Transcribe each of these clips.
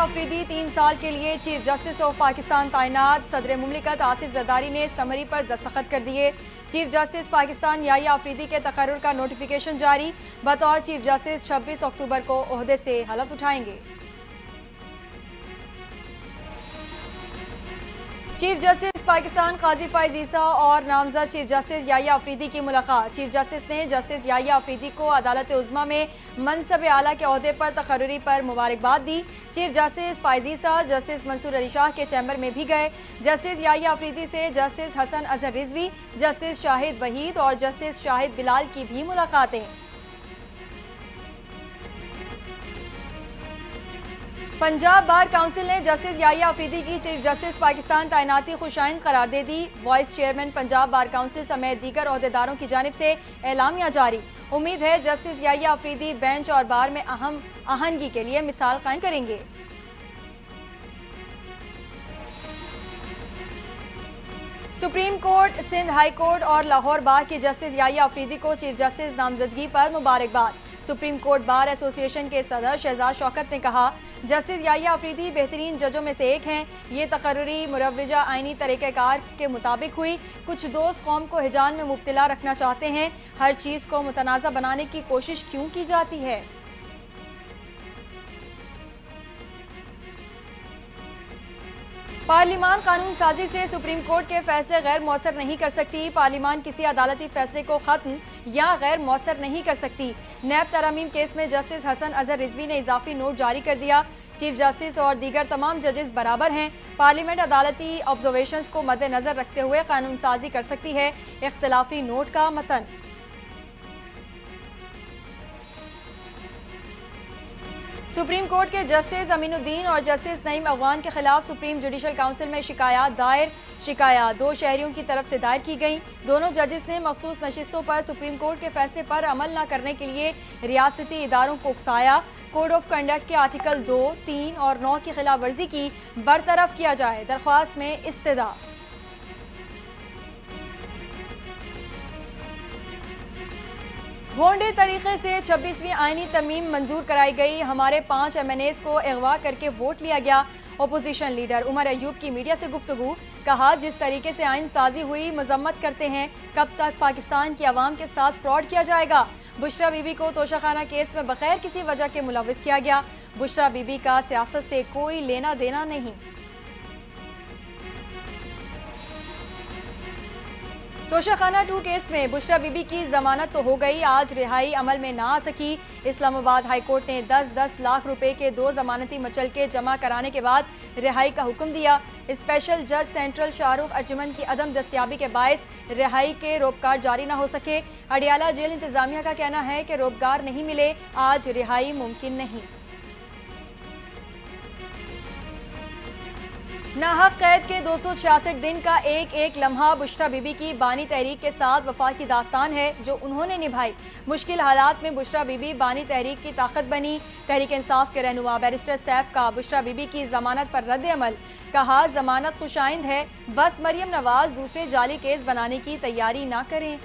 अफरीदी 3 साल के लिए चीफ जस्टिस ऑफ पाकिस्तान तैनात। सदर मुमलिकत आसिफ जरदारी ने समरी पर दस्तखत कर दिए। चीफ जस्टिस पाकिस्तान याहिया अफरीदी के तकर्रुर का नोटिफिकेशन जारी। बतौर चीफ जस्टिस 26 अक्टूबर को ओहदे से हलफ उठाएंगे। चीफ जस्टिस पाकिस्तान काजी फाइज ईसा और नामजद चीफ जस्टिस याहिया अफरीदी की मुलाकात। चीफ जस्टिस ने जस्टिस याहिया अफरीदी को अदालत उज़्मा में मनसब आला के ओहदे पर तकर्रुरी पर मुबारकबाद दी। Chief justice Faiz Isa justice Mansoor Ali Shah के चैम्बर में भी गए। जस्टिस याहिया अफरीदी से जस्टिस हसन अजहर रिजवी, जस्टिस शाहिद वहीद और जस्टिस शाहिद बिलाल की भी मुलाकातें। पंजाब बार काउंसिल ने जस्टिस याहिया अफरीदी की चीफ जस्टिस पाकिस्तान तैनाती खुशाइंद करार दे दी। Vice chairman Punjab bar council समेत दीगर ओहदेदारों की जानिब से एलामिया जारी। उम्मीद है जस्टिस याहिया अफरीदी बेंच और बार में अहम आहंगी के लिए मिसाल कायम करेंगे। Supreme court, Sindh high court और लाहौर बार की जस्टिस याहिया अफरीदी को चीफ जस्टिस नामजदगी पर मुबारकबाद। सुप्रीम कोर्ट बार एसोसिएशन के सदर शहजाद शौकत ने कहा, जस्टिस याहिया अफरीदी बेहतरीन जजों में से एक हैं। ये तकर्रुरी मुरव्वजा आईनी तरीक़ेकार के मुताबिक हुई। कुछ दोस्त कौम को हिजान में मुब्तला रखना चाहते हैं। हर चीज़ को मुतनाज़ा बनाने की कोशिश क्यों की जाती है। पार्लिमान कानून साजी से सुप्रीम कोर्ट के फैसले गैर मौसर नहीं कर सकती। पार्लिमान किसी अदालती फैसले को खत्म या गैर मौसर नहीं कर सकती। नैब तरामीम केस में जस्टिस हसन अजहर रिजवी ने इजाफी नोट जारी कर दिया। चीफ जस्टिस और दीगर तमाम जजेस बराबर हैं। पार्लियामेंट अदालती ऑब्जर्वेशंस को मद्देनजर रखते हुए कानून साजी कर सकती है। इख्तलाफी नोट का मतन। सुप्रीम कोर्ट के जस्टिस अमीनुद्दीन और जस्टिस नईम अफगान के खिलाफ सुप्रीम जुडिशल काउंसिल में शिकायत दायर। शिकायत 2 शहरियों की तरफ से दायर की गई। दोनों जजेस ने मखसूस नशिस्तों पर सुप्रीम कोर्ट के फैसले पर अमल न करने के लिए रियासती इदारों को उकसाया। कोड ऑफ कंडक्ट के आर्टिकल 2, 3 और 9 की खिलाफ वर्जी की बरतरफ किया जाए। दरख्वास्त में इस्तदा। भोंडे तरीके से 26वीं आईनी तरमीम मंजूर कराई गई। हमारे 5 MNAs को अगवा करके वोट लिया गया। अपोजिशन लीडर उमर अयूब की मीडिया से गुफ्तगू। कहा, जिस तरीके से आइन साजी हुई मजम्मत करते हैं। कब तक पाकिस्तान की आवाम के साथ फ्रॉड किया जाएगा। बुशरा बीबी को तोशाखाना केस में बगैर किसी वजह के मुलविस किया गया। बुशरा बीबी का सियासत से कोई लेना देना नहीं। तोशाखाना 2 केस में बुशरा बीबी की जमानत तो हो गई, आज रिहाई अमल में ना आ सकी। इस्लामाबाद हाई कोर्ट ने 10-10 लाख रुपए के 2 जमानती मचलके जमा कराने के बाद रिहाई का हुक्म दिया। स्पेशल जज सेंट्रल शाहरुख अर्जुमन की अदम दस्तियाबी के बायस रिहाई के रोपकार जारी ना हो सके। अडियाला जेल इंतजामिया का कहना है कि रोपकार नहीं मिले, आज रिहाई मुमकिन नहीं। नाहक कैद के 266 दिन का एक एक लम्हा बुशरा बीबी की बानी तहरीक के साथ वफा की दास्तान है जो उन्होंने निभाई। मुश्किल हालात में बुशरा बीबी बानी तहरीक की ताकत बनी। तहरीक इंसाफ के रहनुमा बैरिस्टर सैफ का बुशरा बीबी की जमानत पर रद्द अमल। कहा, जमानत खुशाइंद है, बस मरियम नवाज दूसरे जाली केस बनाने की तैयारी ना करें।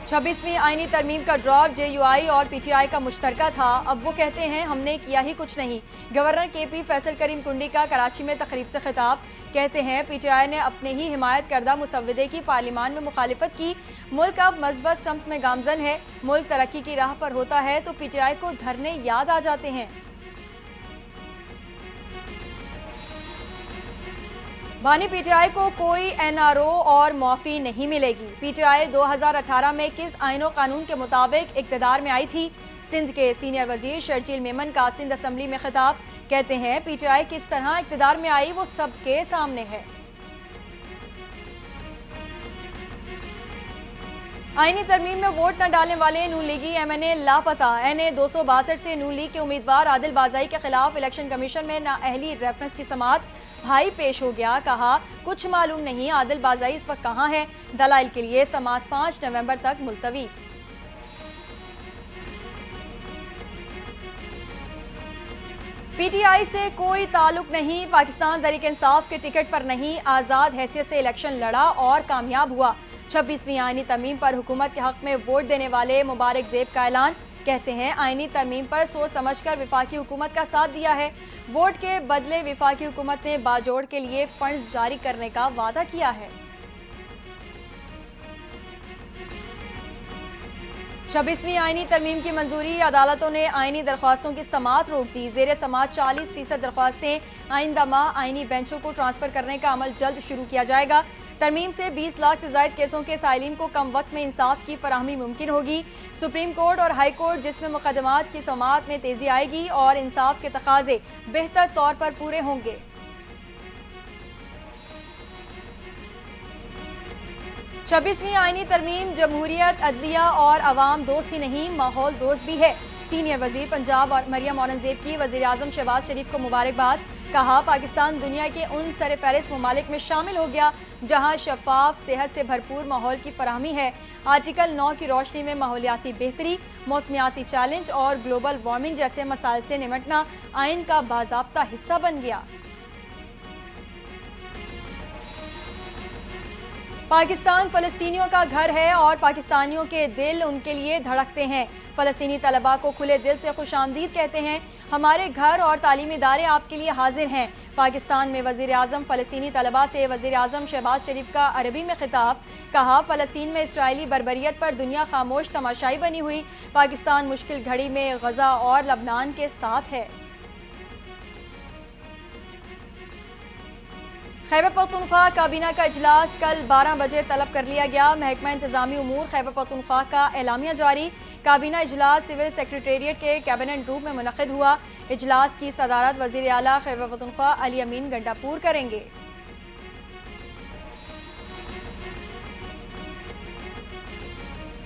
छब्बीसवीं आईनी तरमीम का ड्रॉप JUI और PTI का मुश्तरका था। अब वो कहते हैं हमने किया ही कुछ नहीं। गवर्नर KP फैसल करीम कुंडी का कराची में तकरीब से खिताब। कहते हैं PTI ने अपने ही हिमायत करदा मुसव्वदे की पार्लियामान में मुखालिफत की। मुल्क अब मस्बत समत में गामजन है। मुल्क तरक्की की राह पर होता है तो PTI को धरने याद आ जाते हैं। बानी PTI को कोई NRO और मुआफ़ी नहीं मिलेगी। PTI 2018 में किस आईनो कानून के मुताबिक इक़्तिदार में आई थी। सिंध के सीनियर वजीर शर्जील मेमन का सिंध असम्बली में खिताब। कहते हैं PTI किस तरह इक़्तिदार में आई वो सबके सामने है। आईनी तरमीम में वोट न डालने वाले नून लीगी MNA लापता। NA 262 से नून लीग के उम्मीदवार आदिल बाज़ाई के खिलाफ इलेक्शन कमीशन में नाअहली रेफरेंस की समाअत। भाई पेश हो गया। कहा, कुछ मालूम नहीं आदिल बाज़ाई इस वक्त कहाँ है। दलाइल के लिए समाअत 5 नवंबर तक मुलतवी। PTI से कोई ताल्लुक नहीं। पाकिस्तान तहरीक इंसाफ के टिकट पर नहीं, आज़ाद हैसियत से इलेक्शन लड़ा और कामयाब हुआ। 26वीं आईनी तरमीम पर हुकूमत के हक में वोट देने वाले मुबारक ज़ेब का ऐलान। कहते हैं आईनी तरमीम पर सोच समझकर वफाकी हुकूमत का साथ दिया है। वोट के बदले वफाकी हुकूमत ने बाजोड़ के लिए फंड्स जारी करने का वादा किया है। 26वीं आईनी तरमीम की मंजूरी, अदालतों ने आईनी दरख्वास्तों की समाअत रोक दी। जेर समाअत 40% दरख्वास्तें आइंदा माह आईनी बेंचों को ट्रांसफर करने का अमल जल्द शुरू किया जाएगा। तरमीम से 20 लाख से ज्यादा केसों के साइलिन को कम वक्त में इंसाफ की फराहमी मुमकिन होगी। सुप्रीम कोर्ट और हाई कोर्ट जिसमें मुकदमात की समाअत में तेजी आएगी और इंसाफ के तकाजे बेहतर तौर पर पूरे होंगे। 26वीं आईनी तरमीम जमहूरियत, अदलिया और अवाम दोस्त ही नहीं, माहौल दोस्त भी है। सीनियर वजीर पंजाब और मरियम औरंगजेब की वजीर आजम शहबाज शरीफ को मुबारकबाद। कहा, पाकिस्तान दुनिया के उन सरफहरिस्त ममालिक में शामिल हो गया जहां शफाफ सेहत से भरपूर माहौल की फराहमी है। आर्टिकल 9 की रोशनी में माहौलियाती बेहतरी, मौसमियाती चैलेंज और ग्लोबल वार्मिंग जैसे मसाइल से निमटना आइन का बाज़ाब्ता हिस्सा बन गया। पाकिस्तान फ़लस्तीनियों का घर है और पाकिस्तानियों के दिल उनके लिए धड़कते हैं। फ़लस्तीनी तलबा को खुले दिल से खुशामदीद कहते हैं। हमारे घर और तालीमी इदारे आपके लिए हाजिर हैं। पाकिस्तान में वज़ीर आज़म फ़लस्तीनी तलबा से वज़ीर आज़म शहबाज शरीफ का अरबी में खिताब। कहा, फ़लस्तीन में इसराइली बर्बरियत पर दुनिया खामोश तमाशाई बनी हुई। पाकिस्तान मुश्किल घड़ी में गज़ा और लबनान के साथ है। खैबर पख्तूनख्वा काबीना का इजलास कल 12 बजे तलब कर लिया गया। महकमा इंतजामी उमूर खैबर पख्तूनख्वा का एलामिया जारी। काबीना इजलास सिविल सेक्रेटेरिएट के कैबिनेट रूम में मुनक़िद हुआ। इजलास की सदारत वज़ीर आला खैबर पख्तूनख्वा अली अमीन गंडापुर करेंगे।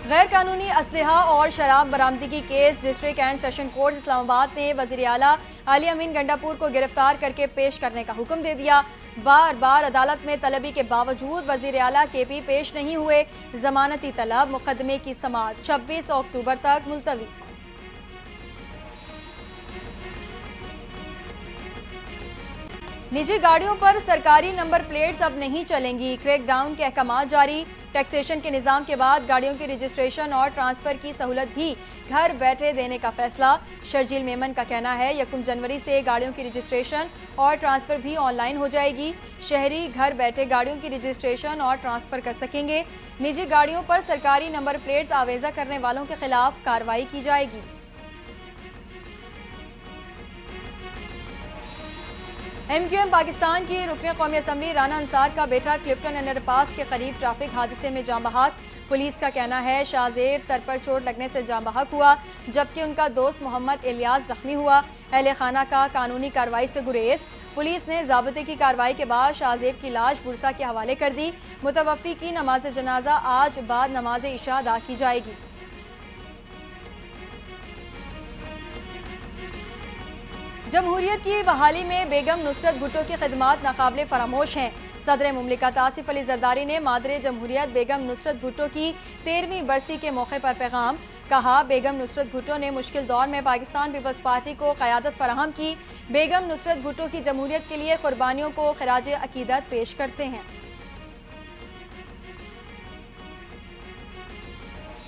गैर कानूनी असलहा और शराब बरामदगी case district and session court Islamabad ने वज़ीर आला अली अमीन गंडापुर को गिरफ्तार करके पेश करने का हुक्म दे दिया। बार बार अदालत में तलबी के बावजूद वज़ीर आला केपी पेश नहीं हुए। जमानती तलब मुकदमे की समाअत 26 अक्टूबर तक मुलतवी। निजी गाड़ियों पर सरकारी नंबर प्लेट्स अब नहीं चलेंगी। क्रैकडाउन के अहकाम जारी। टैक्सेशन के निज़ाम के बाद गाड़ियों की रजिस्ट्रेशन और ट्रांसफ़र की सहूलत भी घर बैठे देने का फैसला। शर्जील मेमन का कहना है 1 जनवरी से गाड़ियों की रजिस्ट्रेशन और ट्रांसफ़र भी ऑनलाइन हो जाएगी। शहरी घर बैठे गाड़ियों की रजिस्ट्रेशन और ट्रांसफ़र कर सकेंगे। निजी गाड़ियों पर सरकारी नंबर प्लेट्स आवेज़ा करने वालों के खिलाफ कार्रवाई की जाएगी। MQM पाकिस्तान की रुकन कौमी असम्बली राना अंसार का बेटा क्लिफ्टन अंडरपास के करीब ट्रैफिक हादसे में जाँ बहक। पुलिस का कहना है शाहजेब सर पर चोट लगने से जाँ बहक हुआ, जबकि उनका दोस्त मोहम्मद इलियास जख्मी हुआ। अहले खाना का कानूनी कार्रवाई से गुरेज। पुलिस ने ज़ाब्ते की कार्रवाई के बाद शाहजेब की लाश बुरसा के हवाले कर दी। मुतवफ़ी की नमाज जनाजा आज बाद नमाज इशा अदा की जाएगी। जमहूरियत की बहाली में बेगम नुसरत भुट्टो की खिदमात नाकाबिले फरामोश हैं। सदर मुमलिकत आसिफ अली जरदारी ने मादरे जमहूरियत बेगम नुसरत भुट्टो की 13वीं बरसी के मौके पर पैगाम। कहा, बेगम नुसरत भुट्टो ने मुश्किल दौर में पाकिस्तान पीपल्स पार्टी को क़यादत फराहम की। बेगम नुसरत भुट्टो की जमहूरियत के लिए कुर्बानियों को खिराज अकीदत पेश करते हैं।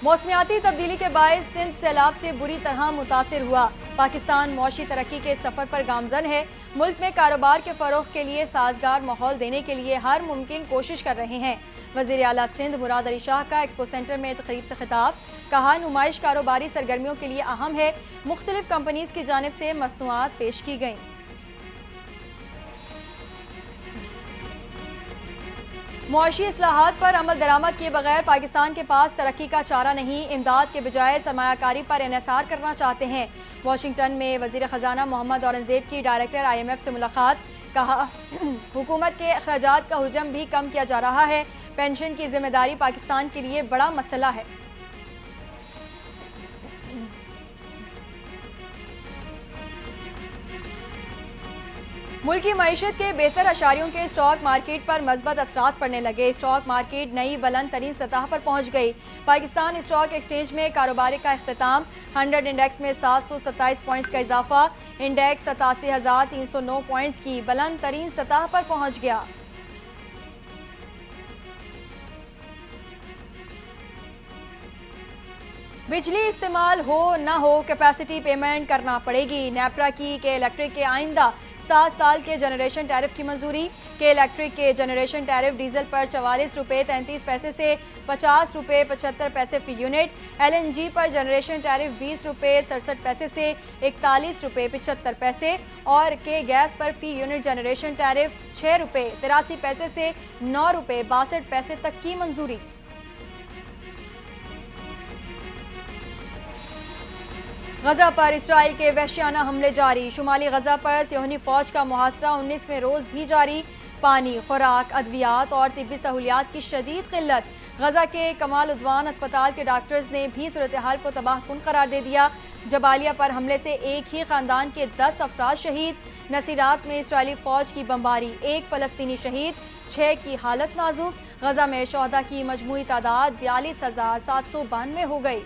मौसमियाती तब्दीली के बायस सिंध सैलाब से बुरी तरह मुतासिर हुआ। पाकिस्तान मौशी तरक्की के सफ़र पर गामजन है। मुल्क में कारोबार के फ़रोग़ के लिए साजगार माहौल देने के लिए हर मुमकिन कोशिश कर रहे हैं। वज़ीर आला सिंध मुराद अली शाह का एक्सपो सेंटर में तकरीब से खिताब। कहा, नुमाइश कारोबारी सरगर्मियों के लिए अहम है। मुख्तलिफ कंपनीज़ की जानिब से मसनूआत पेश की गईं। मुआशी इस्लाहात पर अमल दरामद किए बगैर पाकिस्तान के पास तरक्की का चारा नहीं। इमदाद के बजाय सरमायाकारी पर इन्हिसार करना चाहते हैं। वाशिंगटन में वज़ीर ख़जाना मोहम्मद औरंगजेब की डायरेक्टर IMF से मुलाकात। कहा, हुकूमत के अखराजात का हुजम भी कम किया जा रहा है। पेंशन की जिम्मेदारी पाकिस्तान के लिए बड़ा मसला है। मुल्की मईशत के बेहतर अशारियों के स्टॉक मार्केट पर मज़बत असरात पड़ने लगे। स्टॉक मार्केट नई बुलंद तरीन सतह पर पहुंच गई। पाकिस्तान स्टॉक एक्सचेंज में कारोबार का अख्ताम। 100 इंडेक्स में 727 पॉइंट्स का इजाफा। इंडेक्स 87,309 पॉइंट्स की बुलंद तरीन सतह पर पहुंच गया। बिजली इस्तेमाल हो ना हो कैपेसिटी पेमेंट करना पड़ेगी। नेपरा की के इलेक्ट्रिक के आइंदा 7 साल के जनरेशन टैरिफ की मंजूरी। के इलेक्ट्रिक के जनरेशन टैरिफ डीजल पर 44 रुपये 33 पैसे से 50 रुपये 75 पैसे फी यूनिट। LNG पर जनरेशन टैरिफ 20 रुपये 67 पैसे से 41 रुपये 75 पैसे और के गैस पर फी यूनिट जनरेशन टैरिफ 6 रुपये 83 पैसे से 9 रुपये 62 पैसे तक की मंजूरी। गजा पर इसराइल के वहशियाना हमले जारी। शुमाली गजा पर सियोनी फौज का मुहासरा 19वें रोज भी जारी। पानी, खुराक, अद्वियात और तिब्बी सहूलियात की शदीद किल्लत। गजा के कमाल उद्वान अस्पताल के डॉक्टर्स ने भी सूरत हाल को तबाहकुन करार दे दिया। जबालिया पर हमले से एक ही खानदान के 10 अफराद शहीद। नसीरात में इसराइली फौज की बमबारी, 1 फलस्तीनी शहीद, 6 की हालत नाजुक। गजा में शहदा की मजमूई तादाद 42,792 हो गई।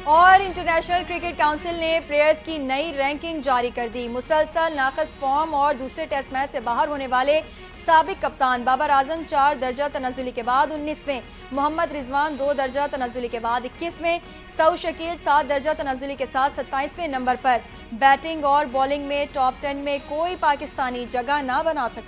और इंटरनेशनल क्रिकेट काउंसिल ने प्लेयर्स की नई रैंकिंग जारी कर दी। मुसलसल नाकस फॉर्म और दूसरे टेस्ट मैच से बाहर होने वाले साबिक कप्तान बाबर आजम 4 दर्जा तनज़ुली के बाद 19वें, मोहम्मद रिजवान 2 दर्जा तनज़ुली के बाद 21वें, सऊद शकील 7 दर्जा तनज़ुली के साथ 27वें नंबर पर। बैटिंग और बॉलिंग में टॉप 10 में कोई पाकिस्तानी जगह ना बना सका।